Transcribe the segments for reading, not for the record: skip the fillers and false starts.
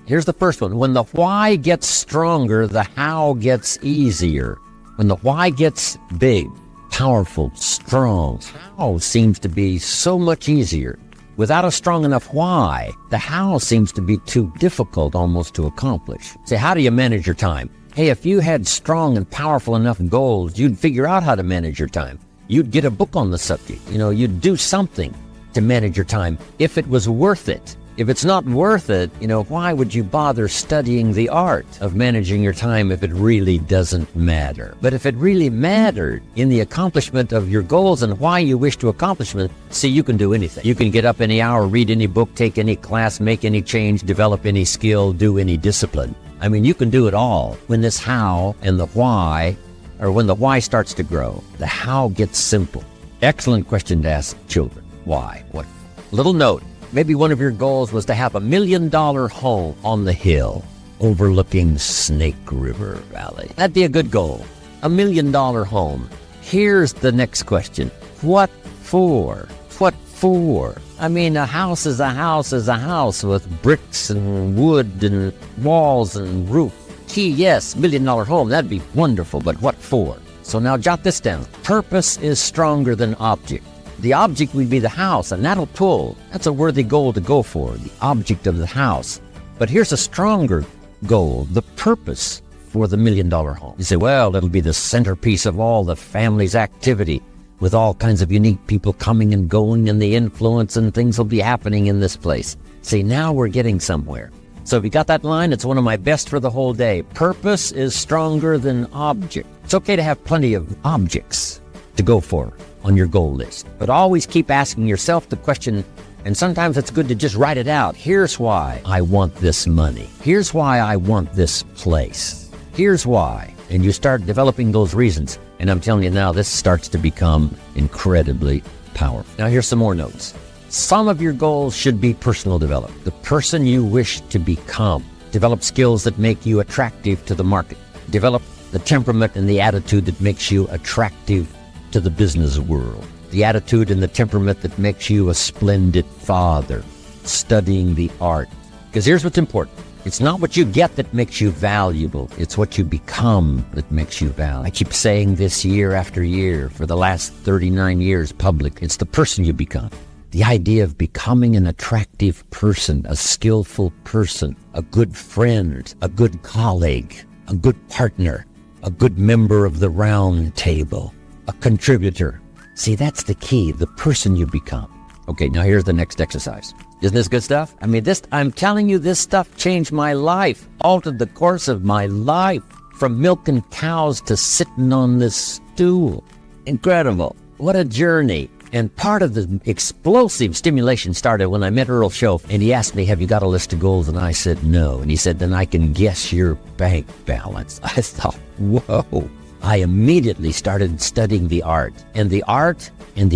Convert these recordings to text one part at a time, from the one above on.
Here's the first one. When the why gets stronger, the how gets easier. When the why gets big, powerful, strong, how seems to be so much easier. Without a strong enough why, the how seems to be too difficult almost to accomplish. Say, how do you manage your time? Hey, if you had strong and powerful enough goals, you'd figure out how to manage your time. You'd get a book on the subject. You'd do something to manage your time if it was worth it. If it's not worth it, why would you bother studying the art of managing your time if it really doesn't matter? But if it really mattered in the accomplishment of your goals and why you wish to accomplish them, see, you can do anything. You can get up any hour, read any book, take any class, make any change, develop any skill, do any discipline. You can do it all. When this how and the why, or when the why starts to grow, the how gets simple. Excellent question to ask children. Why? What? Little note. Maybe one of your goals was to have $1 million home on the hill overlooking Snake River Valley. That'd be a good goal. $1 million home. Here's the next question. What for? What for? A house is a house is a house with bricks and wood and walls and roof. Gee, yes, $1 million home. That'd be wonderful, but what for? So now jot this down. Purpose is stronger than object. The object would be the house, and that'll pull. That's a worthy goal to go for, the object of the house. But here's a stronger goal, the purpose for the $1 million home. You say, well, it'll be the centerpiece of all the family's activity, with all kinds of unique people coming and going, and the influence and things will be happening in this place. See, now we're getting somewhere. So if you got that line, it's one of my best for the whole day. Purpose is stronger than object. It's okay to have plenty of objects to go for on your goal list, but always keep asking yourself the question, and sometimes it's good to just write it out. Here's why I want this money. Here's why I want this place. Here's why. And you start developing those reasons, and I'm telling you now, this starts to become incredibly powerful. Now here's some more notes. Some of your goals should be personal development. The person you wish to become. Develop skills that make you attractive to the market. Develop the temperament and the attitude that makes you attractive to the business world. The attitude and the temperament that makes you a splendid father, studying the art. Because here's what's important. It's not what you get that makes you valuable. It's what you become that makes you valuable. I keep saying this year after year for the last 39 years public. It's the person you become. The idea of becoming an attractive person, a skillful person, a good friend, a good colleague, a good partner, a good member of the round table, a contributor. See, that's the key, the person you become. Okay, now here's the next exercise. Isn't this good stuff? I'm telling you, this stuff changed my life, altered the course of my life, from milking cows to sitting on this stool. Incredible. What a journey. And part of the explosive stimulation started when I met Earl Shoaf, and he asked me, have you got a list of goals? And I said, no. And he said, then I can guess your bank balance. I thought, whoa. I immediately started studying the art and the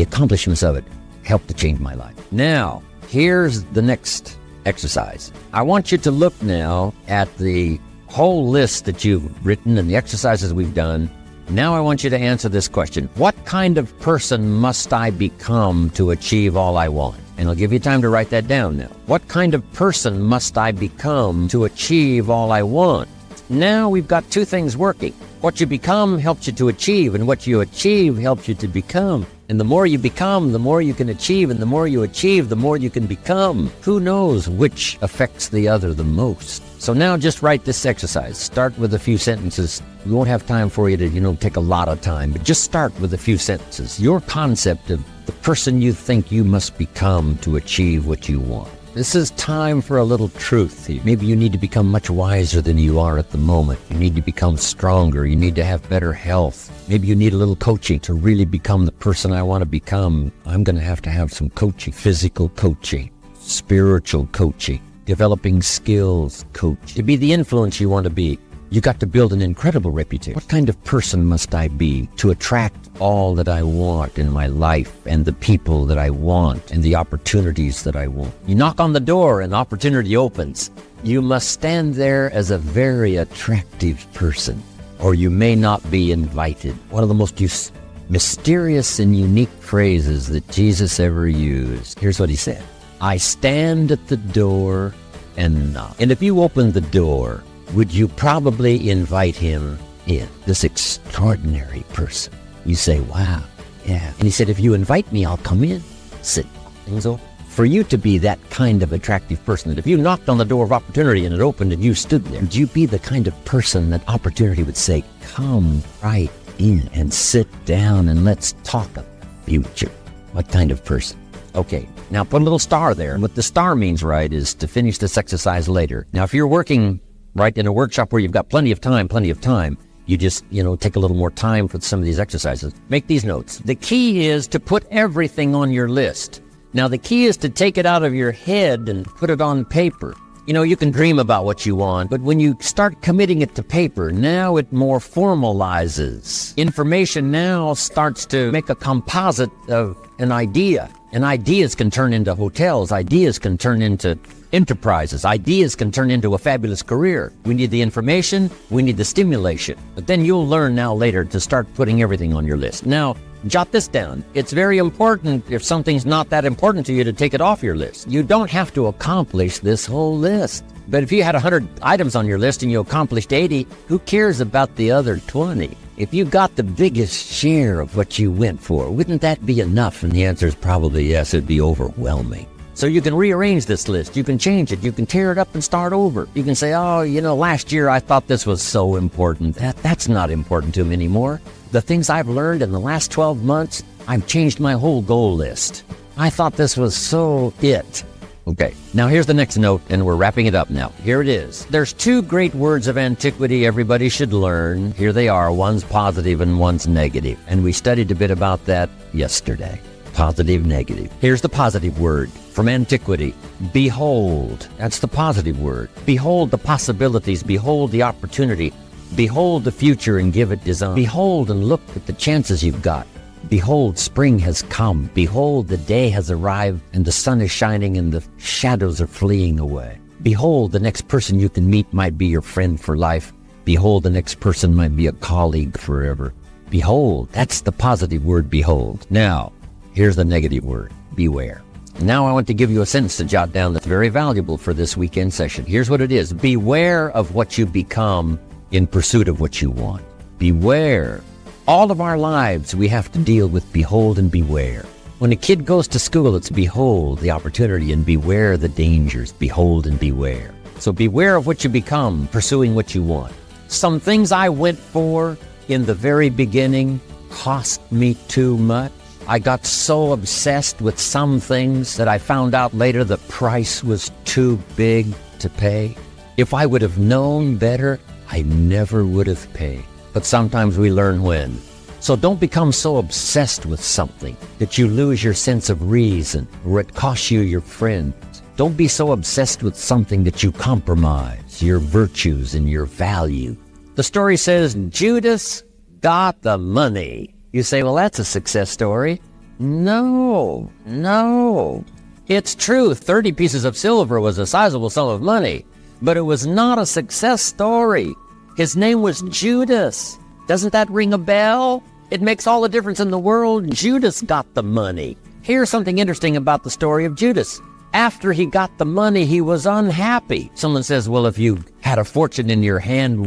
accomplishments of it helped to change my life. Now, here's the next exercise. I want you to look now at the whole list that you've written and the exercises we've done. Now I want you to answer this question. What kind of person must I become to achieve all I want? And I'll give you time to write that down now. What kind of person must I become to achieve all I want? Now we've got two things working. What you become helps you to achieve, and what you achieve helps you to become. And the more you become, the more you can achieve, and the more you achieve, the more you can become. Who knows which affects the other the most? So now just write this exercise. Start with a few sentences. We won't have time for you to, take a lot of time, but just start with a few sentences. Your concept of the person you think you must become to achieve what you want. This is time for a little truth. Maybe you need to become much wiser than you are at the moment. You need to become stronger. You need to have better health. Maybe you need a little coaching to really become the person I want to become. I'm going to have some coaching, physical coaching, spiritual coaching, developing skills coach. To be the influence you want to be, you got to build an incredible reputation. What kind of person must I be to attract all that I want in my life and the people that I want and the opportunities that I want? You knock on the door and opportunity opens. You must stand there as a very attractive person, or you may not be invited. One of the most mysterious and unique phrases that Jesus ever used. Here's what he said. I stand at the door and knock. And if you opened the door, would you probably invite him in, this extraordinary person? You say, wow, yeah. And he said, if you invite me, I'll come in, sit, things over. For you to be that kind of attractive person, that if you knocked on the door of opportunity and it opened and you stood there, would you be the kind of person that opportunity would say, come right in and sit down and let's talk about the future? What kind of person? Okay, now put a little star there. And what the star means, right, is to finish this exercise later. Now, if you're working, right, in a workshop where you've got plenty of time, you just, take a little more time for some of these exercises. Make these notes. The key is to put everything on your list. Now, the key is to take it out of your head and put it on paper. You can dream about what you want, but when you start committing it to paper, now it more formalizes. Information now starts to make a composite of an idea. And ideas can turn into hotels. Ideas can turn into enterprises. Ideas can turn into a fabulous career. We need the information. We need the stimulation. But then you'll learn now later to start putting everything on your list. Now, jot this down. It's very important, if something's not that important to you, to take it off your list. You don't have to accomplish this whole list. But if you had 100 items on your list and you accomplished 80, who cares about the other 20? If you got the biggest share of what you went for, wouldn't that be enough? And the answer is probably yes, it'd be overwhelming. So you can rearrange this list. You can change it. You can tear it up and start over. You can say, last year I thought this was so important. That's not important to me anymore. The things I've learned in the last 12 months, I've changed my whole goal list. I thought this was so it. Okay, now here's the next note, and we're wrapping it up now. Here it is. There's two great words of antiquity everybody should learn. Here they are. One's positive and one's negative. And we studied a bit about that yesterday. Positive, negative. Here's the positive word from antiquity. Behold. That's the positive word. Behold the possibilities. Behold the opportunity. Behold the future and give it design. Behold and look at the chances you've got. Behold, spring has come. Behold, the day has arrived and the sun is shining and the shadows are fleeing away. Behold, the next person you can meet might be your friend for life. Behold, the next person might be a colleague forever. Behold, that's the positive word, behold. Now, here's the negative word, beware. Now I want to give you a sentence to jot down that's very valuable for this weekend session. Here's what it is. Beware of what you become in pursuit of what you want. Beware. All of our lives, we have to deal with behold and beware. When a kid goes to school, it's behold the opportunity and beware the dangers. Behold and beware. So beware of what you become, pursuing what you want. Some things I went for in the very beginning cost me too much. I got so obsessed with some things that I found out later the price was too big to pay. If I would have known better, I never would have paid. But sometimes we learn when. So don't become so obsessed with something that you lose your sense of reason or it costs you your friends. Don't be so obsessed with something that you compromise your virtues and your value. The story says Judas got the money. You say, well, that's a success story. No. It's true, 30 pieces of silver was a sizable sum of money, but it was not a success story. His name was Judas. Doesn't that ring a bell? It makes all the difference in the world. Judas got the money. Here's something interesting about the story of Judas. After he got the money, he was unhappy. Someone says, well, if you had a fortune in your hand,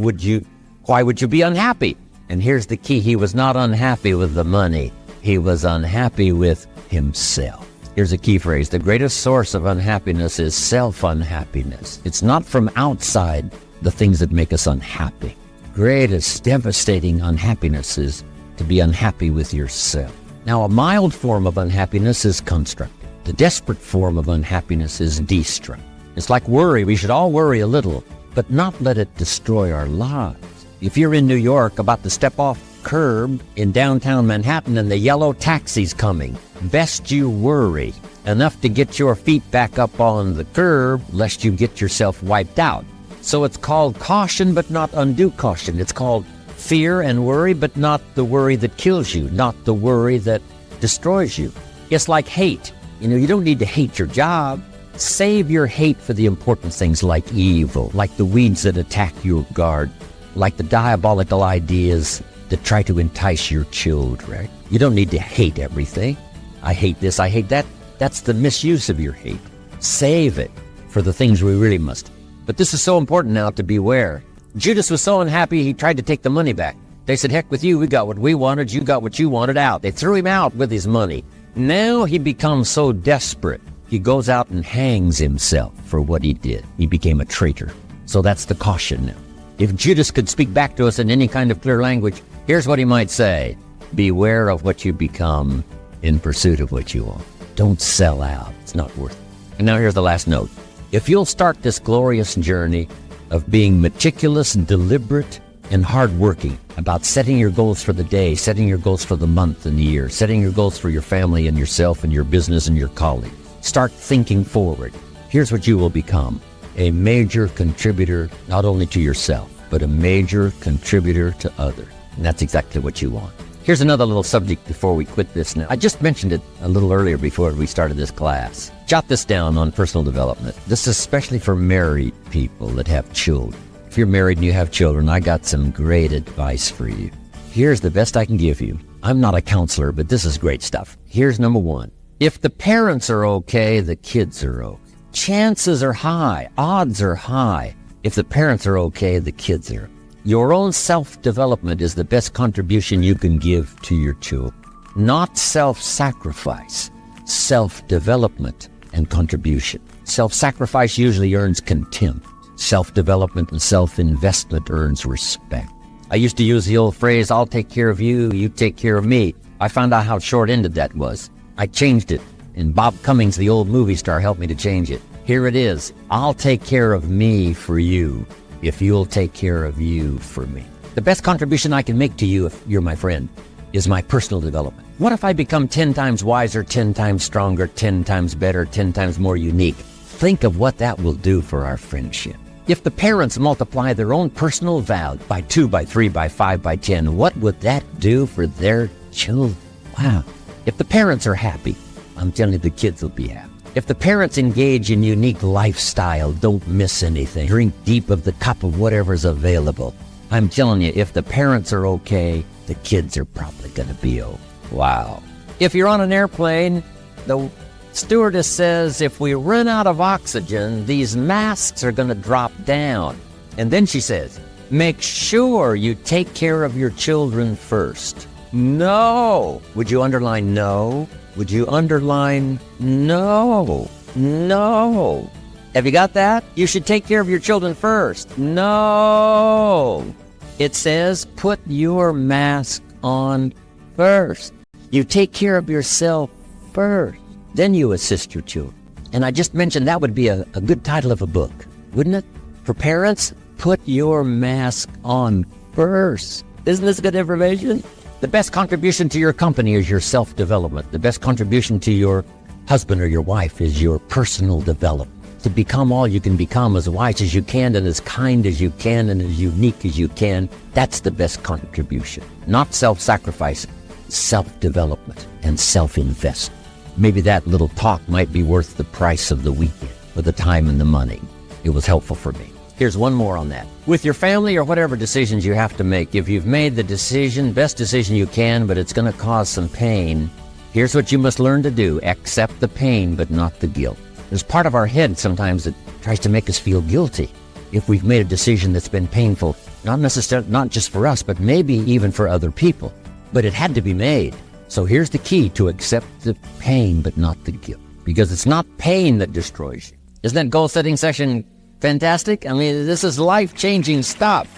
why would you be unhappy? And here's the key. He was not unhappy with the money. He was unhappy with himself. Here's a key phrase. The greatest source of unhappiness is self-unhappiness. It's not from outside the things that make us unhappy. Greatest devastating unhappiness is to be unhappy with yourself. Now, a mild form of unhappiness is constructive. The desperate form of unhappiness is destructive. It's like worry. We should all worry a little, but not let it destroy our lives. If you're in New York about to step off curb in downtown Manhattan and the yellow taxi's coming, best you worry enough to get your feet back up on the curb lest you get yourself wiped out. So it's called caution, but not undue caution. It's called fear and worry, but not the worry that kills you, not the worry that destroys you. It's like hate. You don't need to hate your job. Save your hate for the important things like evil, like the weeds that attack your garden, like the diabolical ideas that try to entice your children. You don't need to hate everything. I hate this, I hate that. That's the misuse of your hate. Save it for the things we really must. But this is so important now to beware. Judas was so unhappy he tried to take the money back. They said, heck with you, we got what we wanted, you got what you wanted out. They threw him out with his money. Now he becomes so desperate, he goes out and hangs himself for what he did. He became a traitor. So that's the caution now. If Judas could speak back to us in any kind of clear language, here's what he might say. Beware of what you become in pursuit of what you want. Don't sell out. It's not worth it. And now here's the last note. If you'll start this glorious journey of being meticulous and deliberate and hardworking about setting your goals for the day, setting your goals for the month and the year, setting your goals for your family and yourself and your business and your colleagues, start thinking forward. Here's what you will become. A major contributor, not only to yourself, but a major contributor to others. And that's exactly what you want. Here's another little subject before we quit this now. I just mentioned it a little earlier before we started this class. Jot this down on personal development. This is especially for married people that have children. If you're married and you have children, I got some great advice for you. Here's the best I can give you. I'm not a counselor, but this is great stuff. Here's number one. If the parents are okay, the kids are okay. Chances are high, odds are high. If the parents are okay, the kids are. Your own self-development is the best contribution you can give to your children. Not self-sacrifice, self-development and contribution. Self-sacrifice usually earns contempt. Self-development and self-investment earns respect. I used to use the old phrase, I'll take care of you, you take care of me. I found out how short-ended that was. I changed it, and Bob Cummings, the old movie star, helped me to change it. Here it is. I'll take care of me for you if you'll take care of you for me. The best contribution I can make to you, if you're my friend, is my personal development. What if I become 10 times wiser, 10 times stronger, 10 times better, 10 times more unique? Think of what that will do for our friendship. If the parents multiply their own personal value by 2, by 3, by 5, by 10, what would that do for their children? Wow. If the parents are happy, I'm telling you, the kids will be happy. If the parents engage in unique lifestyle, don't miss anything. Drink deep of the cup of whatever's available. I'm telling you, if the parents are okay, the kids are probably going to be okay. Wow. If you're on an airplane, the stewardess says, if we run out of oxygen, these masks are going to drop down. And then she says, make sure you take care of your children first. No. Would you underline no? Would you underline no? No. Have you got that? You should take care of your children first. No. It says put your mask on first. You take care of yourself first. Then you assist your children. And I just mentioned that would be a good title of a book, wouldn't it? For parents, put your mask on first. Isn't this good information? The best contribution to your company is your self-development. The best contribution to your husband or your wife is your personal development. To become all you can become, as wise as you can and as kind as you can and as unique as you can, that's the best contribution. Not self-sacrifice, self-development and self-investment. Maybe that little talk might be worth the price of the weekend for the time and the money. It was helpful for me. Here's one more on that. With your family or whatever decisions you have to make, if you've made the decision, best decision you can, but it's going to cause some pain, here's what you must learn to do. Accept the pain, but not the guilt. There's part of our head sometimes that tries to make us feel guilty if we've made a decision that's been painful, not necessarily, not just for us, but maybe even for other people. But it had to be made. So here's the key to accept the pain, but not the guilt. Because it's not pain that destroys you. Isn't that goal-setting session fantastic? I mean, this is life-changing stuff.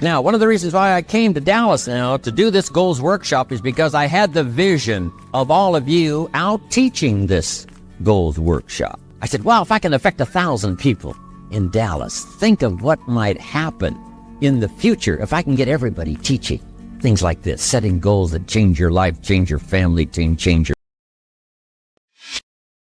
Now, one of the reasons why I came to Dallas now to do this goals workshop is because I had the vision of all of you out teaching this goals workshop. I said, wow, if I can affect 1,000 people in Dallas, think of what might happen in the future if I can get everybody teaching things like this, setting goals that change your life, change your family, change your